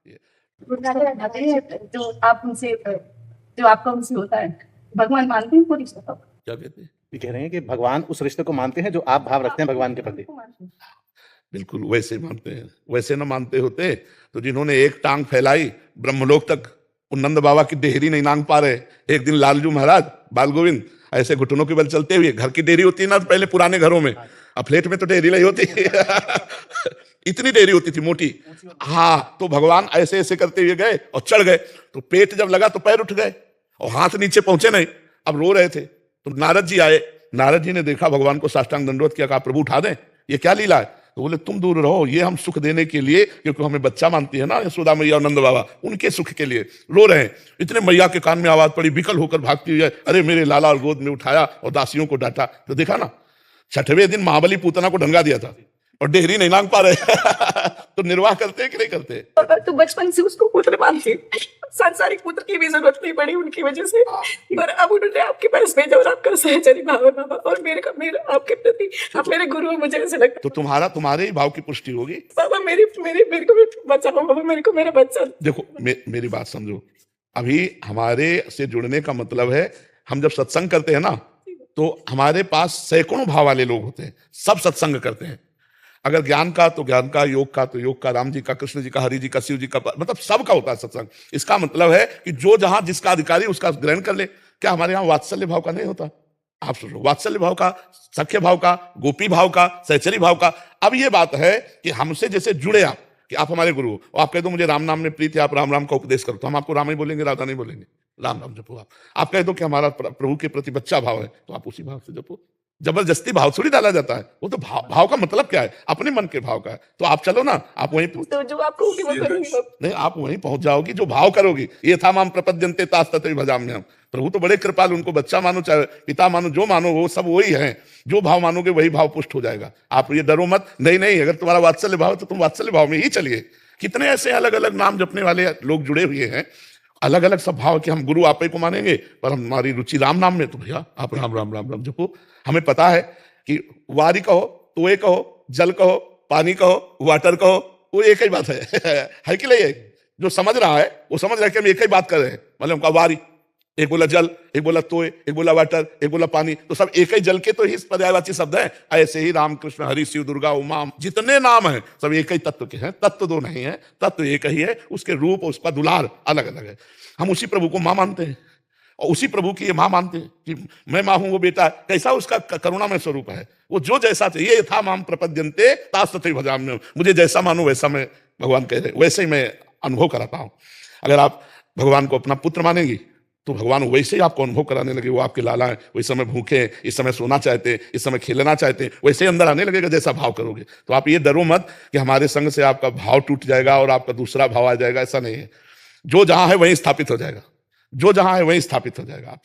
ये जो आपका उनसे होता है, भगवान मानते हैं वो रिश्ता? क्या कहते हैं? ये कह रहे हैं कि भगवान उस रिश्ते को मानते हैं जो आप भाव रखते हैं भगवान के प्रति। बिल्कुल वैसे मानते हैं। वैसे न मानते होते तो जिन्होंने एक टांग फैलाई ब्रह्मलोक तक, वो नंद बाबा की डेहरी नहीं नांग पा रहे। एक दिन लालजू महाराज बाल गोविंद ऐसे घुटनों के बल चलते हुए, घर की डेहरी होती है ना पहले पुराने घरों में, अब फ्लैट में तो डेहरी नहीं होती इतनी डेहरी होती थी मोटी। हाँ, तो भगवान ऐसे ऐसे करते हुए गए और चढ़ गए, तो पेट जब लगा तो पैर उठ गए और हाथ नीचे पहुंचे नहीं। अब रो रहे थे तो नारद जी आए। नारद जी ने देखा भगवान को, साष्टांग दंडवत किया, कहा प्रभु उठा दें, ये क्या लीला है? तो बोले तुम दूर रहो, ये हम सुख देने के लिए, क्योंकि हमें बच्चा मानती है ना यशोदा मैया और नंद बाबा, उनके सुख के लिए रो रहे हैं। इतने मैया के कान में आवाज पड़ी, विकल होकर भागती हुई, अरे मेरे लाला, और गोद में उठाया और दासियों को डांटा। तो देखा ना, छठवें दिन महाबली पूतना को ढंगा दिया था और डेहरी नहीं नांग पा रहे तो निर्वाह करते कि नहीं करते? तो बचपन से उसको पुत्र मानते, सांसारिक पुत्र की भी जरूरत नहीं पड़ी उनकी वजह से, पर अब उन्होंने आपके पास भेजा और आपका सहचरी भाव है बाबा, और मेरे आपके प्रति आप मेरे गुरु हो, मुझे ऐसा लगता है। तो तुम्हारे ही भाव की पुष्टि होगी। बाबा मेरे को भी बचाओ बाबा, मेरे को मेरा बच्चा। देखो मेरी बात समझो, अभी हमारे से जुड़ने का मतलब है, हम जब सत्संग करते हैं ना, तो हमारे पास सैकड़ों भाव वाले लोग होते हैं, सब सत्संग करते हैं। अगर ज्ञान का तो ज्ञान का, योग का तो योग का, राम जी का, कृष्ण जी का, हरि जी का, शिव जी का, मतलब सबका होता है सत्संग। इसका मतलब है कि जो जहां जिसका अधिकारी उसका ग्रहण कर ले। क्या हमारे यहाँ वात्सल्य भाव का नहीं होता? आप सोचो, वात्सल्य भाव का, सख्य भाव का, गोपी भाव का, सहचरी भाव का। अब ये बात है कि हमसे जैसे जुड़े आप, कि आप हमारे गुरु हो, और आप कह दो मुझे राम नाम में प्रीति, आप राम राम का उपदेश करो, तो हम आपको राम ही बोलेंगे, राधा नहीं बोलेंगे। राम राम जपो। आप कह दो कि हमारा प्रभु के प्रति बच्चा भाव है, तो आप उसी भाव से जपो। जबरदस्ती भाव थोड़ी डाला जाता है, वो तो भाव का मतलब क्या है? अपने मन के भाव का है। तो आप चलो ना, आप वहीं तो जो आप कहोगे वो करूंगी। नहीं, आप वहीं पहुंच जाओगी जो भाव करोगी। ये था माम प्रपद्यन्ते तास तथैव भजाम्यहम्। प्रभु तो बड़े कृपालु, उनको बच्चा मानो चाहे पिता मानो, जो मानो वो सब वही है। जो भाव मानोगे वही भाव पुष्ट हो जाएगा। आप ये डरो मत, नहीं, अगर तुम्हारा वात्सल्य भाव है तो तुम वात्सल्य भाव में ही चलिए। कितने ऐसे अलग अलग नाम जपने वाले लोग जुड़े हुए हैं, अलग अलग सब भाव, कि हम गुरु आप ही को मानेंगे, पर हमारी रुचि राम नाम में, तो भैया आप राम राम राम राम जपो। हमें पता है कि वारी कहो, तोए कहो, जल कहो, पानी कहो, वाटर कहो, वो एक ही बात है कि नहीं? जो समझ रहा है वो समझ रहा है कि हम एक ही बात कर रहे हैं। मतलब उनका वारी, एक बोला जल, एक बोला तोए, एक बोला वाटर, एक बोला पानी, तो सब एक ही जल के तो ही पर्यायवाची शब्द है। ऐसे ही राम कृष्ण हरि शिव दुर्गा उमा जितने नाम हैं सब एक ही तत्व के हैं। तत्व दो नहीं है, तत्व एक ही है, उसके रूप उसका दुलार अलग अलग है। हम उसी प्रभु को माँ मानते हैं और उसी प्रभु की ये माँ मानते हैं कि मैं माँ हूं, वो बेटा। कैसा उसका करुणामय स्वरूप है, वो जो जैसा चाहिए, था माम प्रपद्यन्ते तास तथैव भजाम्यहम्। मुझे जैसा मानो वैसा मैं, भगवान कह रहे, वैसे ही मैं अनुभव कराता हूं। अगर आप भगवान को अपना पुत्र मानेंगी तो भगवान वैसे ही आपको अनुभव कराने लगे। वो आपके लाला है, वो इस समय भूखे हैं, इस समय सोना चाहते हैं, इस समय खेलना चाहते हैं, वैसे ही अंदर आने लगेगा जैसा भाव करोगे। तो आप ये डरो मत कि हमारे संग से आपका भाव टूट जाएगा और आपका दूसरा भाव आ जाएगा, ऐसा नहीं है। जो जहां है वहीं स्थापित हो जाएगा, जो जहां है वहीं स्थापित हो जाएगा। आप